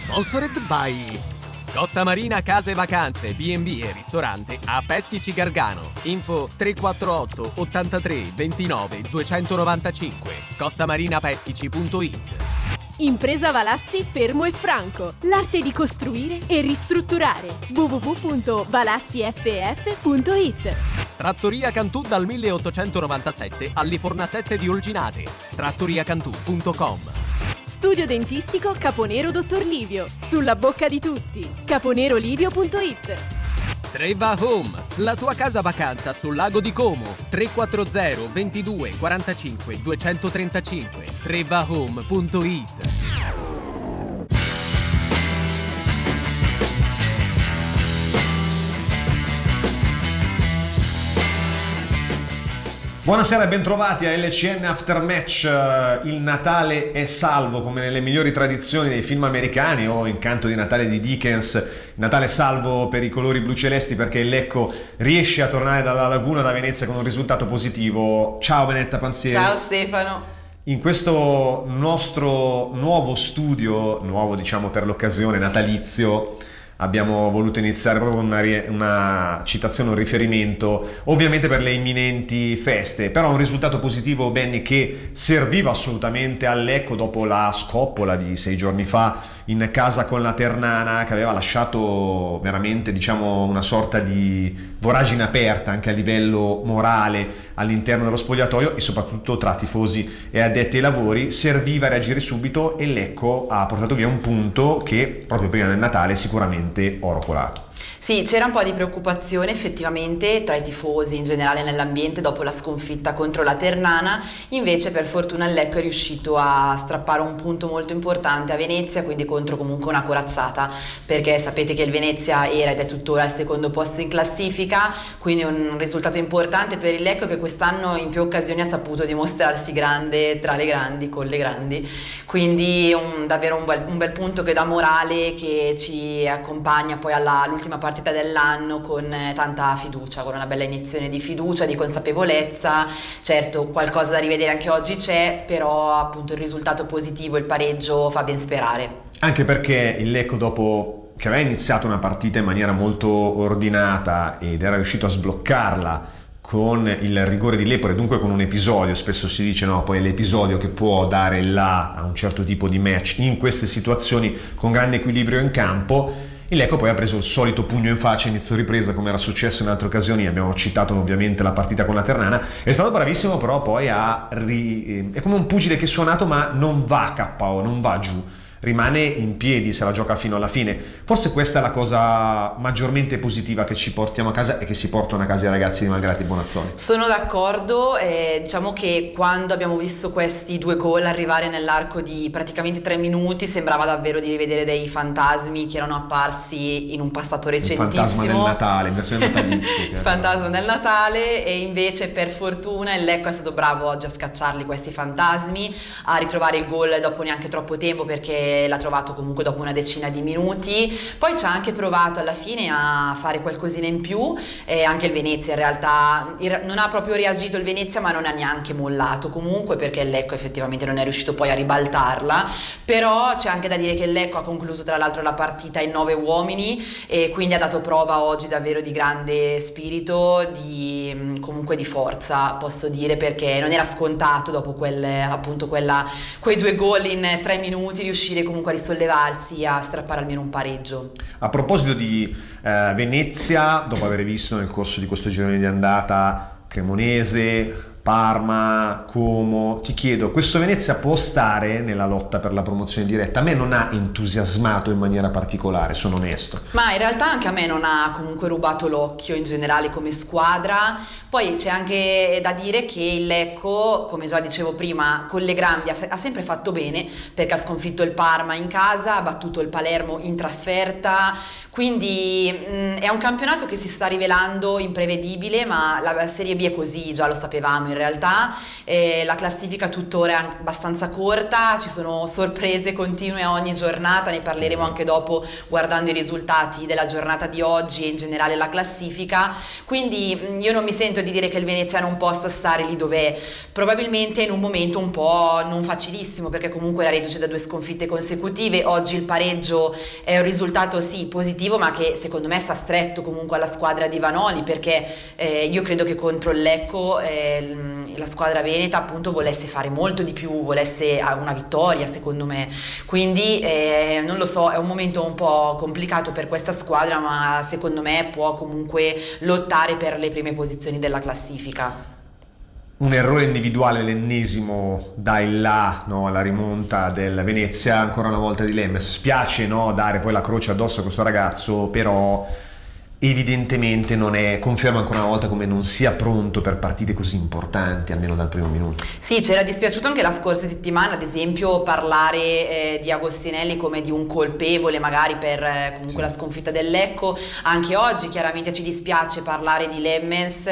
Sponsored by Costa Marina Case Vacanze, B&B e ristorante a Peschici Gargano. Info 348 83 29 295 costamarinapeschici.it. Impresa Valassi Fermo e Franco. L'arte di costruire e ristrutturare. www.valassiff.it. Trattoria Cantù dal 1897 all'Ifornasette di Olginate. trattoriacantù.com. Studio dentistico Caponero Dottor Livio. Sulla bocca di tutti. caponerolivio.it. Treva Home, la tua casa vacanza sul lago di Como. 340 22 45 235 trevahome.it. Buonasera e bentrovati a LCN After Match. Il Natale è salvo, come nelle migliori tradizioni dei film americani o in Canto di Natale di Dickens. Natale salvo per i colori blu celesti, perché il Lecco riesce a tornare dalla laguna da Venezia con un risultato positivo. Ciao Benetta Panzieri. Ciao Stefano. In questo nostro nuovo studio, nuovo diciamo per l'occasione, natalizio, abbiamo voluto iniziare proprio con una citazione, un riferimento ovviamente per le imminenti feste, però un risultato positivo, Benny, che serviva assolutamente al Lecco dopo la scoppola di 6 giorni fa in casa con la Ternana, che aveva lasciato veramente diciamo una sorta di voragine aperta anche a livello morale all'interno dello spogliatoio e soprattutto tra tifosi e addetti ai lavori. Serviva reagire subito e Lecco ha portato via un punto che proprio prima del Natale è sicuramente oro colato. Sì, c'era un po' di preoccupazione effettivamente tra i tifosi in generale nell'ambiente dopo la sconfitta contro la Ternana. Invece per fortuna il Lecco è riuscito a strappare un punto molto importante a Venezia, quindi contro comunque una corazzata, perché sapete che il Venezia era ed è tuttora al secondo posto in classifica, quindi un risultato importante per il Lecco che quest'anno in più occasioni ha saputo dimostrarsi grande tra le grandi, con le grandi, quindi davvero un bel punto che dà morale, che ci accompagna poi all'ultima partita dell'anno con tanta fiducia, con una bella iniezione di fiducia, di consapevolezza. Certo, qualcosa da rivedere anche oggi c'è, però appunto il risultato positivo, il pareggio fa ben sperare. Anche perché il Lecco, dopo che aveva iniziato una partita in maniera molto ordinata ed era riuscito a sbloccarla con il rigore di Lepore, dunque con un episodio, spesso si dice no, poi è l'episodio che può dare là a un certo tipo di match in queste situazioni con grande equilibrio in campo. Il Lecco poi ha preso il solito pugno in faccia inizio ripresa, come era successo in altre occasioni. Abbiamo citato ovviamente la partita con la Ternana. È stato bravissimo però poi è come un pugile che è suonato ma non va KO, non va giù, rimane in piedi, se la gioca fino alla fine. Forse questa è la cosa maggiormente positiva che ci portiamo a casa e che si portano a casa i ragazzi di Malgrati Bonazzoli. Sono d'accordo, diciamo che quando abbiamo visto questi 2 gol arrivare nell'arco di praticamente 3 minuti sembrava davvero di rivedere dei fantasmi che erano apparsi in un passato recentissimo. Il fantasma del Natale, in versione natalizia. Il fantasma del Natale, e invece per fortuna il Lecco è stato bravo oggi a scacciarli questi fantasmi, a ritrovare il gol dopo neanche troppo tempo, perché l'ha trovato comunque dopo una decina di minuti. Poi ci ha anche provato alla fine a fare qualcosina in più, e anche il Venezia in realtà non ha proprio reagito il Venezia, ma non ha neanche mollato comunque, perché il Lecco effettivamente non è riuscito poi a ribaltarla. Però c'è anche da dire che il Lecco ha concluso tra l'altro la partita in 9 uomini e quindi ha dato prova oggi davvero di grande spirito, comunque di forza, posso dire, perché non era scontato dopo quei 2 gol in 3 minuti riuscire comunque a risollevarsi, a strappare almeno un pareggio. A proposito di Venezia, dopo aver visto nel corso di questo girone di andata Cremonese, Parma, Como, ti chiedo, questo Venezia può stare nella lotta per la promozione diretta? A me non ha entusiasmato in maniera particolare, sono onesto. Ma in realtà anche a me non ha comunque rubato l'occhio in generale come squadra. Poi c'è anche da dire che il Lecco, come già dicevo prima, con le grandi ha sempre fatto bene, perché ha sconfitto il Parma in casa, ha battuto il Palermo in trasferta, quindi è un campionato che si sta rivelando imprevedibile, ma la Serie B è così, già lo sapevamo in realtà. La classifica tuttora è abbastanza corta, ci sono sorprese continue a ogni giornata, ne parleremo anche dopo guardando i risultati della giornata di oggi e in generale la classifica. Quindi io non mi sento di dire che il Venezia non possa stare lì dov'è, probabilmente in un momento un po' non facilissimo, perché comunque la reduce da 2 sconfitte consecutive. Oggi il pareggio è un risultato sì positivo, ma che secondo me sta stretto comunque alla squadra di Vanoli, perché io credo che contro il Lecco la squadra veneta appunto volesse fare molto di più, volesse una vittoria secondo me, quindi non lo so, è un momento un po' complicato per questa squadra, ma secondo me può comunque lottare per le prime posizioni della classifica. Un errore individuale, l'ennesimo, dà il là, no, alla rimonta del Venezia, ancora una volta di Lemes. Spiace, no, dare poi la croce addosso a questo ragazzo, però evidentemente conferma ancora una volta come non sia pronto per partite così importanti, almeno dal primo minuto. Sì, c'era dispiaciuto anche la scorsa settimana, ad esempio, parlare di Agostinelli come di un colpevole magari per comunque la sconfitta del Lecco. Anche oggi chiaramente ci dispiace parlare di Lemmens,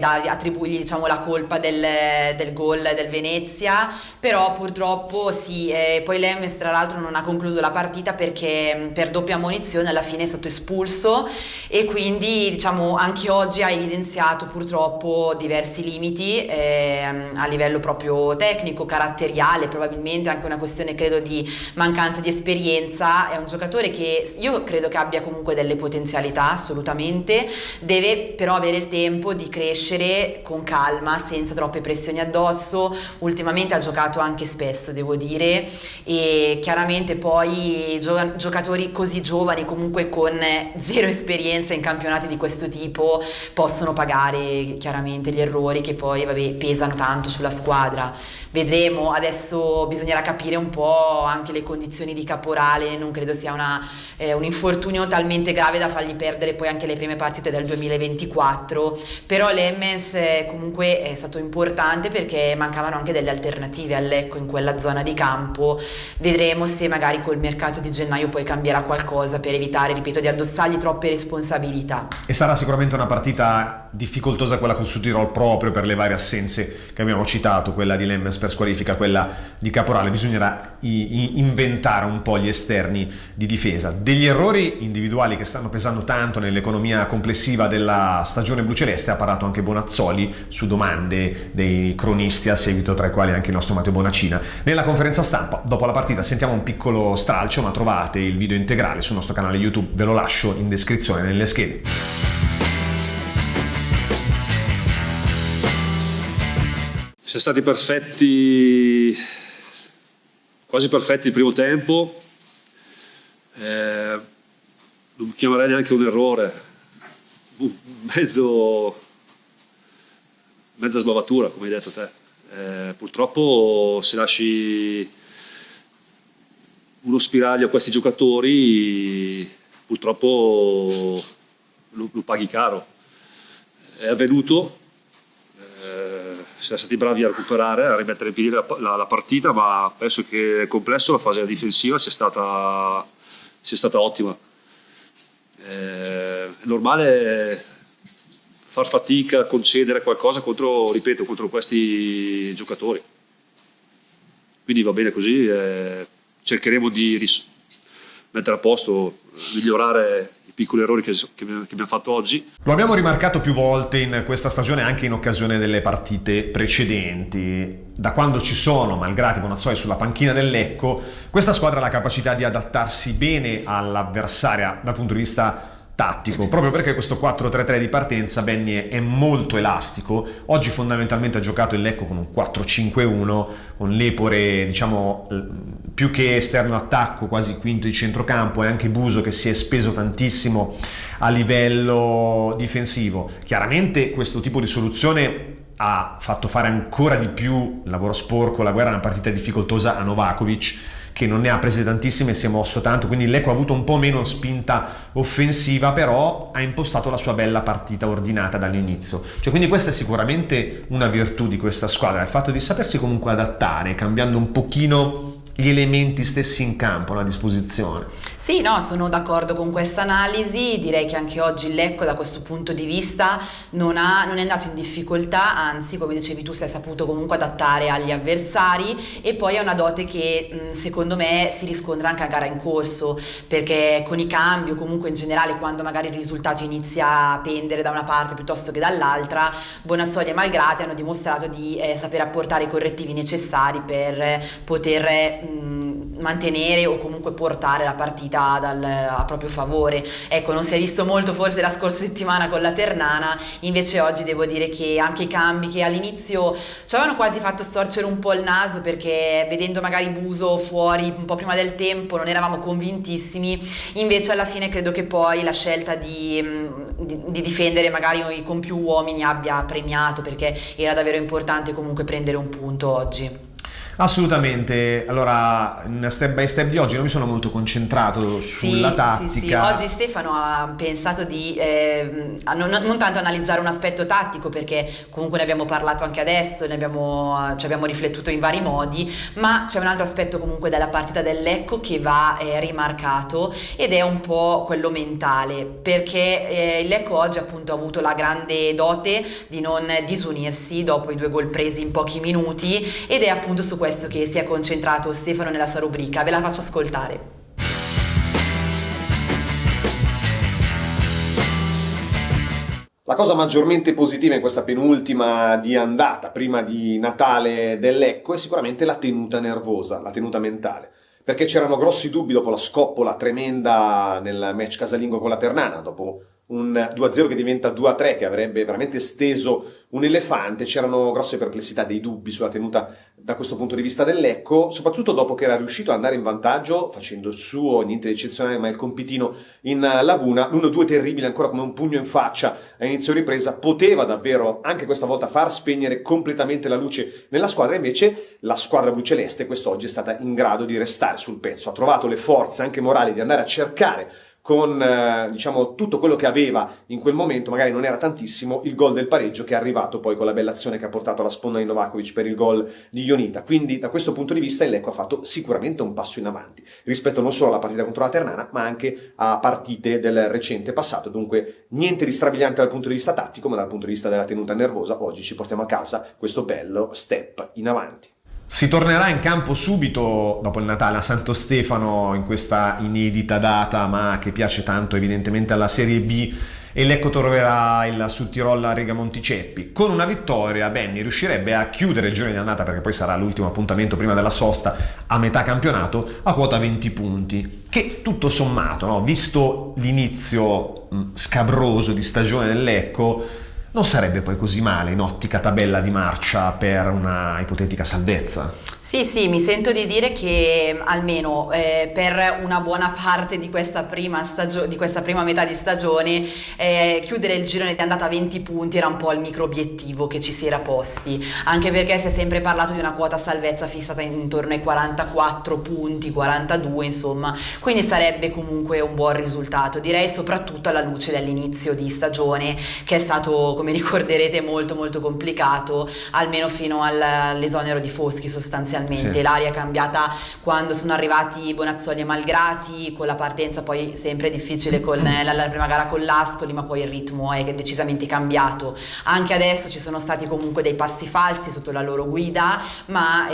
attribuirgli diciamo la colpa del gol del Venezia, però purtroppo sì, poi Lemmens tra l'altro non ha concluso la partita perché per doppia ammonizione alla fine è stato espulso, e quindi diciamo anche oggi ha evidenziato purtroppo diversi limiti a livello proprio tecnico, caratteriale, probabilmente anche una questione credo di mancanza di esperienza. È un giocatore che io credo che abbia comunque delle potenzialità assolutamente, deve però avere il tempo di crescere con calma, senza troppe pressioni addosso. Ultimamente ha giocato anche spesso, devo dire, e chiaramente poi giocatori così giovani comunque con zero esperienza in campionati di questo tipo possono pagare chiaramente gli errori che poi pesano tanto sulla squadra. Vedremo, adesso bisognerà capire un po' anche le condizioni di Caporale, non credo sia un infortunio talmente grave da fargli perdere poi anche le prime partite del 2024, però l'Emmens comunque è stato importante perché mancavano anche delle alternative al Lecco in quella zona di campo. Vedremo se magari col mercato di gennaio poi cambierà qualcosa per evitare, ripeto, di addossargli troppe responsabilità. E sarà sicuramente una partita difficoltosa quella con Südtirol, proprio per le varie assenze che abbiamo citato, quella di Lemmens per squalifica, quella di Caporale. Bisognerà inventare un po' gli esterni di difesa. Degli errori individuali che stanno pesando tanto nell'economia complessiva della stagione bluceleste ha parlato anche Bonazzoli su domande dei cronisti a seguito, tra i quali anche il nostro Matteo Bonacina. Nella conferenza stampa dopo la partita sentiamo un piccolo stralcio, ma trovate il video integrale sul nostro canale YouTube, ve lo lascio in descrizione nelle schede. Siamo stati perfetti, quasi perfetti il primo tempo, non chiamerei neanche un errore, mezza sbavatura come hai detto te. Purtroppo se lasci uno spiraglio a questi giocatori purtroppo lo paghi caro. È avvenuto. Siamo stati bravi a recuperare, a rimettere in piedi la partita, ma penso che nel complesso la fase difensiva sia stata ottima. È normale far fatica, concedere qualcosa contro questi giocatori. Quindi va bene così, cercheremo di mettere a posto, migliorare i piccoli errori che abbiamo fatto oggi. Lo abbiamo rimarcato più volte in questa stagione, anche in occasione delle partite precedenti. Da quando ci sono Malgrati e Bonazzoli sulla panchina del Lecco, questa squadra ha la capacità di adattarsi bene all'avversaria dal punto di vista tattico, proprio perché questo 4-3-3 di partenza Benny è molto elastico. Oggi fondamentalmente ha giocato il Lecco con un 4-5-1, con Lepore diciamo più che esterno attacco, quasi quinto di centrocampo, e anche Buso che si è speso tantissimo a livello difensivo. Chiaramente questo tipo di soluzione ha fatto fare ancora di più il lavoro sporco, la guerra, una partita difficoltosa a Novakovic, che non ne ha prese tantissime e si è mosso tanto, quindi Lecco ha avuto un po' meno spinta offensiva, però ha impostato la sua bella partita ordinata dall'inizio. Quindi questa è sicuramente una virtù di questa squadra, il fatto di sapersi comunque adattare, cambiando un pochino gli elementi stessi in campo a disposizione. Sì, no, sono d'accordo con questa analisi, direi che anche oggi il Lecco da questo punto di vista non è andato in difficoltà, anzi come dicevi tu si è saputo comunque adattare agli avversari e poi è una dote che secondo me si riscontra anche a gara in corso, perché con i cambi o comunque in generale quando magari il risultato inizia a pendere da una parte piuttosto che dall'altra, Bonazzoli e Malgrati hanno dimostrato di saper apportare i correttivi necessari per poter mantenere o comunque portare la partita a proprio favore. Ecco, non si è visto molto forse la scorsa settimana con la Ternana, invece oggi devo dire che anche i cambi che all'inizio ci avevano quasi fatto storcere un po' il naso, perché vedendo magari Buso fuori un po' prima del tempo non eravamo convintissimi, invece alla fine credo che poi la scelta di difendere magari con più uomini abbia premiato, perché era davvero importante comunque prendere un punto oggi. Assolutamente. Allora, in step by step di oggi non mi sono molto concentrato sulla tattica. Sì. Oggi Stefano ha pensato di non tanto analizzare un aspetto tattico, perché comunque ne abbiamo parlato anche adesso, ci abbiamo riflettuto in vari modi, ma c'è un altro aspetto comunque della partita del Lecco che va rimarcato, ed è un po' quello mentale, perché il Lecco oggi appunto ha avuto la grande dote di non disunirsi dopo i 2 gol presi in pochi minuti, ed è appunto su questo che si è concentrato Stefano nella sua rubrica. Ve la faccio ascoltare. La cosa maggiormente positiva in questa penultima di andata, prima di Natale del Lecco, è sicuramente la tenuta nervosa, la tenuta mentale. Perché c'erano grossi dubbi dopo la scoppola tremenda nel match casalingo con la Ternana, dopo un 2-0 che diventa 2-3 che avrebbe veramente steso un elefante. C'erano grosse perplessità, dei dubbi sulla tenuta da questo punto di vista del Lecco, soprattutto dopo che era riuscito ad andare in vantaggio facendo il suo, niente di eccezionale, ma il compitino in Laguna. L'1-2 terribile, ancora come un pugno in faccia a inizio ripresa, poteva davvero anche questa volta far spegnere completamente la luce nella squadra. Invece la squadra bluceleste quest'oggi è stata in grado di restare sul pezzo, ha trovato le forze anche morali di andare a cercare con diciamo tutto quello che aveva in quel momento, magari non era tantissimo, il gol del pareggio, che è arrivato poi con la bella azione che ha portato alla sponda di Novakovic per il gol di Ionita. Quindi da questo punto di vista il Lecco ha fatto sicuramente un passo in avanti rispetto non solo alla partita contro la Ternana, ma anche a partite del recente passato. Dunque niente di strabiliante dal punto di vista tattico, ma dal punto di vista della tenuta nervosa oggi ci portiamo a casa questo bello step in avanti. Si tornerà in campo subito dopo il Natale a Santo Stefano in questa inedita data, ma che piace tanto evidentemente alla Serie B, e Lecco troverà il Südtirol a Riga Monticeppi. Con una vittoria Benny riuscirebbe a chiudere il girone di andata, perché poi sarà l'ultimo appuntamento prima della sosta a metà campionato, a quota 20 punti, che tutto sommato, no, visto l'inizio scabroso di stagione del Lecco, non sarebbe poi così male in ottica tabella di marcia per una ipotetica salvezza. Sì, mi sento di dire che almeno per una buona parte di questa prima metà di stagione chiudere il girone di andata a 20 punti era un po' il micro obiettivo che ci si era posti, anche perché si è sempre parlato di una quota salvezza fissata intorno ai 44 punti, 42 insomma, quindi sarebbe comunque un buon risultato, direi, soprattutto alla luce dell'inizio di stagione che è stato, come ricorderete, molto molto complicato, almeno fino all'esonero di Foschi sostanzialmente. Sì. L'aria è cambiata quando sono arrivati Bonazzoli e Malgrati, con la partenza poi sempre difficile con la prima gara con l'Ascoli, ma poi il ritmo è decisamente cambiato. Anche adesso ci sono stati comunque dei passi falsi sotto la loro guida, ma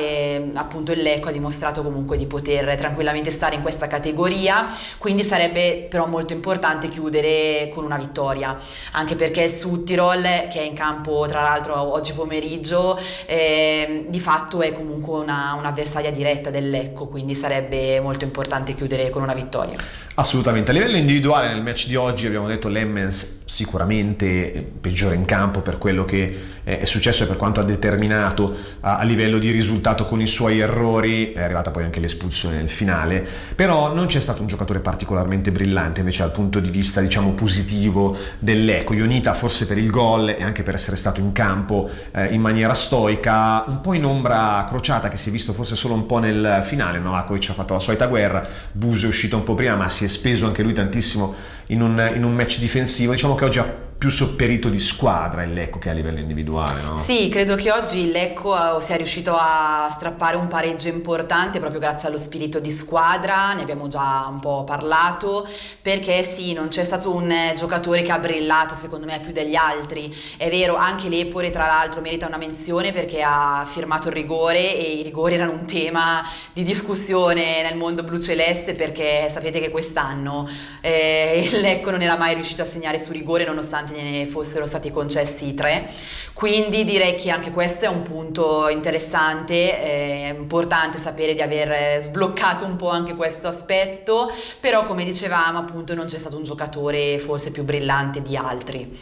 appunto il Lecco ha dimostrato comunque di poter tranquillamente stare in questa categoria, quindi sarebbe però molto importante chiudere con una vittoria, anche perché il Südtirol, che è in campo tra l'altro oggi pomeriggio, di fatto è comunque un'avversaria diretta del Lecco, quindi sarebbe molto importante chiudere con una vittoria. Assolutamente. A livello individuale nel match di oggi abbiamo detto Lemmens sicuramente peggiore in campo per quello che è successo e per quanto ha determinato a livello di risultato con i suoi errori. È arrivata poi anche l'espulsione nel finale, però non c'è stato un giocatore particolarmente brillante invece dal punto di vista diciamo positivo del Lecco. Ionita forse per il gol e anche per essere stato in campo in maniera stoica, un po' in ombra crociata che si è visto forse solo un po' nel finale. Novakovic ha fatto la solita guerra, Buso è uscito un po' prima ma si è speso anche lui tantissimo in un match difensivo. Diciamo che oggi ha più sopperito di squadra il Lecco che a livello individuale, no? Sì, credo che oggi il Lecco sia riuscito a strappare un pareggio importante proprio grazie allo spirito di squadra, ne abbiamo già un po' parlato, perché sì, non c'è stato un giocatore che ha brillato secondo me più degli altri. È vero, anche Lepore tra l'altro merita una menzione perché ha firmato il rigore e i rigori erano un tema di discussione nel mondo bluceleste, perché sapete che quest'anno il Lecco non era mai riuscito a segnare su rigore nonostante ne fossero stati concessi 3, quindi direi che anche questo è un punto interessante, è importante sapere di aver sbloccato un po' anche questo aspetto, però come dicevamo appunto non c'è stato un giocatore forse più brillante di altri.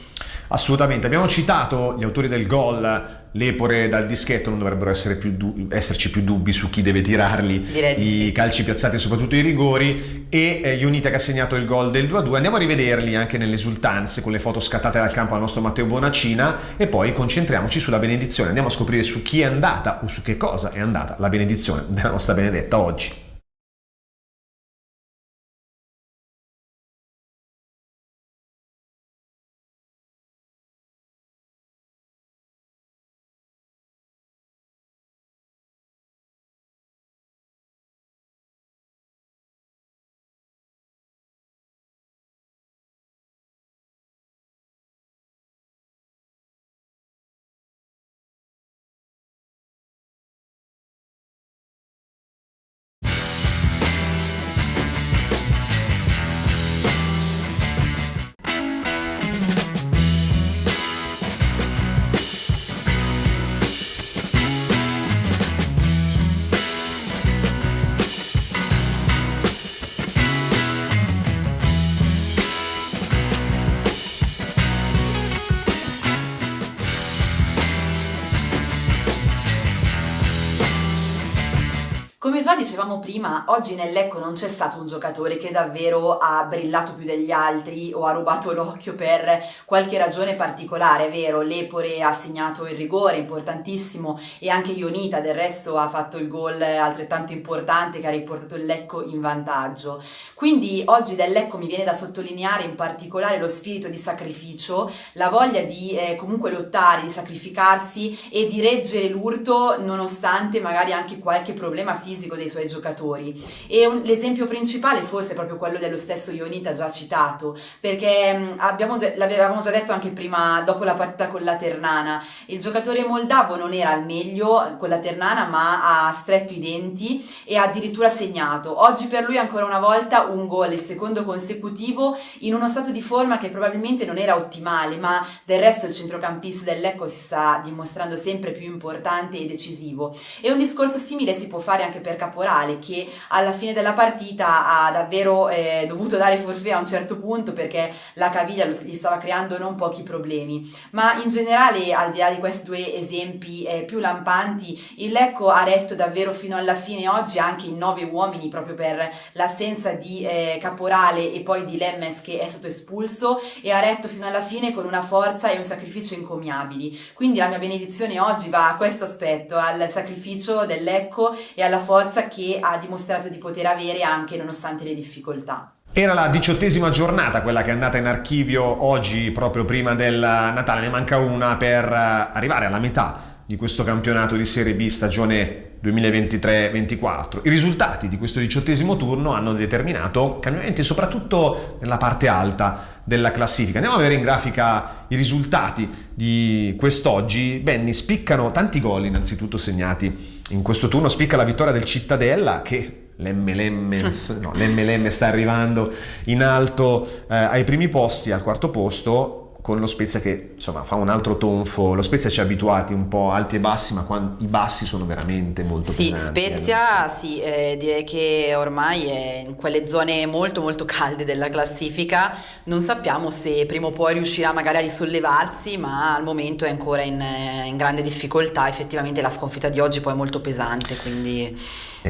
Assolutamente, abbiamo citato gli autori del gol, Lepore dal dischetto, non dovrebbero esserci più dubbi su chi deve tirarli, Direi di i sì. calci piazzati e soprattutto i rigori, e Ionita che ha segnato il gol del 2-2. Andiamo a rivederli anche nelle esultanze con le foto scattate dal campo al nostro Matteo Bonacina e poi concentriamoci sulla benedizione, andiamo a scoprire su chi è andata o su che cosa è andata la benedizione della nostra Benedetta oggi. Come già dicevamo prima, oggi nel Lecco non c'è stato un giocatore che davvero ha brillato più degli altri o ha rubato l'occhio per qualche ragione particolare. È vero, Lepore ha segnato il rigore, importantissimo, e anche Ionita del resto ha fatto il gol altrettanto importante che ha riportato il Lecco in vantaggio. Quindi oggi del Lecco mi viene da sottolineare in particolare lo spirito di sacrificio, la voglia di comunque lottare, di sacrificarsi e di reggere l'urto nonostante magari anche qualche problema fisico dei suoi giocatori. E l'esempio principale forse è proprio quello dello stesso Ionita già citato, perché l'avevamo già detto anche prima dopo la partita con la Ternana, il giocatore moldavo non era al meglio con la Ternana ma ha stretto i denti e ha addirittura segnato. Oggi per lui ancora una volta un gol, il secondo consecutivo, in uno stato di forma che probabilmente non era ottimale, ma del resto il centrocampista del Lecco si sta dimostrando sempre più importante e decisivo. E un discorso simile si può fare anche per Caporale, che alla fine della partita ha davvero dovuto dare forfait a un certo punto perché la caviglia gli stava creando non pochi problemi. Ma in generale, al di là di questi due esempi più lampanti, il Lecco ha retto davvero fino alla fine oggi anche in 9 uomini, proprio per l'assenza di Caporale e poi di Lemmes che è stato espulso, e ha retto fino alla fine con una forza e un sacrificio encomiabili. Quindi la mia benedizione oggi va a questo aspetto, al sacrificio del Lecco e alla forza che ha dimostrato di poter avere anche nonostante le difficoltà. Era la 18ª giornata quella che è andata in archivio oggi, proprio prima del Natale, ne manca una per arrivare alla metà di questo campionato di Serie B stagione 2023-24. I risultati di questo 18° turno hanno determinato cambiamenti soprattutto nella parte alta della classifica. Andiamo a vedere in grafica i risultati di quest'oggi. Benny, spiccano tanti gol innanzitutto segnati in questo turno, spicca la vittoria del Cittadella che l'MLM sta arrivando in alto ai primi posti, al quarto posto, con lo Spezia che insomma fa un altro tonfo. Lo Spezia ci ha abituati un po' alti e bassi, ma i bassi sono veramente molto pesanti. Spezia sì, direi che ormai è in quelle zone molto molto calde della classifica. Non sappiamo se prima o poi riuscirà magari a risollevarsi, ma al momento è ancora in grande difficoltà. Effettivamente la sconfitta di oggi poi è molto pesante, quindi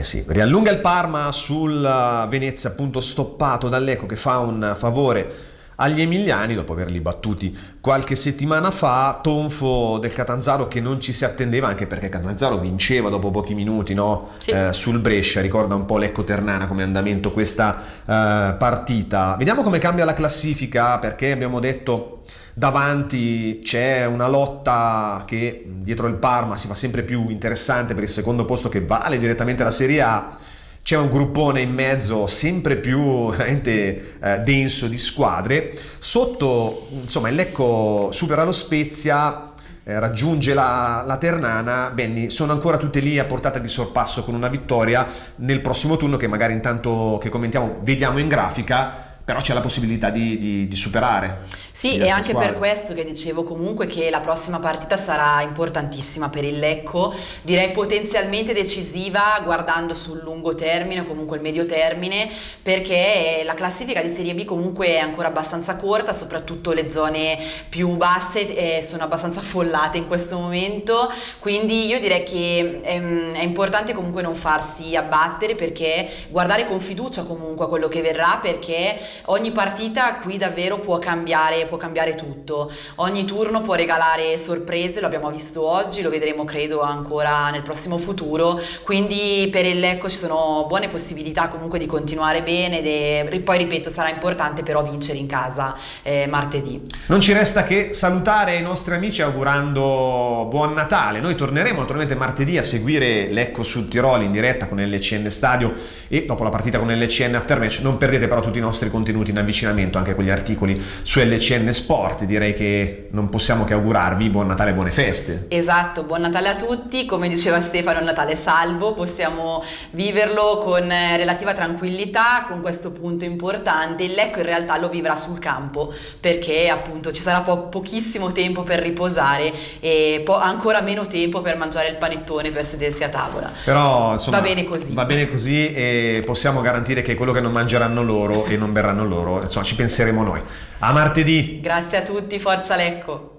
sì, riallunga il Parma sul Venezia, appunto stoppato dall'Lecco, che fa un favore agli emiliani dopo averli battuti qualche settimana fa. Tonfo del Catanzaro che non ci si attendeva, anche perché Catanzaro vinceva dopo pochi minuti, no? Sì. Sul Brescia. Ricorda un po' Lecco Ternana come andamento questa partita. Vediamo come cambia la classifica, perché abbiamo detto davanti c'è una lotta che dietro il Parma si fa sempre più interessante per il secondo posto che vale direttamente la Serie A. C'è un gruppone in mezzo sempre più veramente denso di squadre. Sotto, insomma, il Lecco supera lo Spezia, raggiunge la Ternana. Benny, sono ancora tutte lì a portata di sorpasso con una vittoria nel prossimo turno, che magari intanto che commentiamo vediamo in grafica, però c'è la possibilità di superare. Sì, e anche per questo che dicevo comunque che la prossima partita sarà importantissima per il Lecco, direi potenzialmente decisiva guardando sul lungo termine o comunque il medio termine, perché la classifica di Serie B comunque è ancora abbastanza corta, soprattutto le zone più basse sono abbastanza affollate in questo momento, quindi io direi che è importante comunque non farsi abbattere, perché guardare con fiducia comunque a quello che verrà, perché ogni partita qui davvero può cambiare tutto, ogni turno può regalare sorprese, lo abbiamo visto oggi, lo vedremo credo ancora nel prossimo futuro, quindi per il Lecco ci sono buone possibilità comunque di continuare bene poi ripeto sarà importante però vincere in casa martedì. Non ci resta che salutare i nostri amici augurando buon Natale. Noi torneremo naturalmente martedì a seguire Lecco sul Tirolo in diretta con LCN Stadio e dopo la partita con LCN Aftermatch. Non perdete però tutti i nostri contenuti in avvicinamento, anche quegli articoli su LCN Sport. Direi che non possiamo che augurarvi buon Natale e buone feste. Esatto, buon Natale a tutti, come diceva Stefano, un Natale salvo, possiamo viverlo con relativa tranquillità, con questo punto importante. Il Lecco in realtà lo vivrà sul campo, perché appunto ci sarà pochissimo tempo per riposare e ancora meno tempo per mangiare il panettone, per sedersi a tavola. Però insomma va bene così. Va bene così, e possiamo garantire che quello che non mangeranno loro e non berranno loro, insomma ci penseremo noi. A martedì! Grazie a tutti, forza Lecco!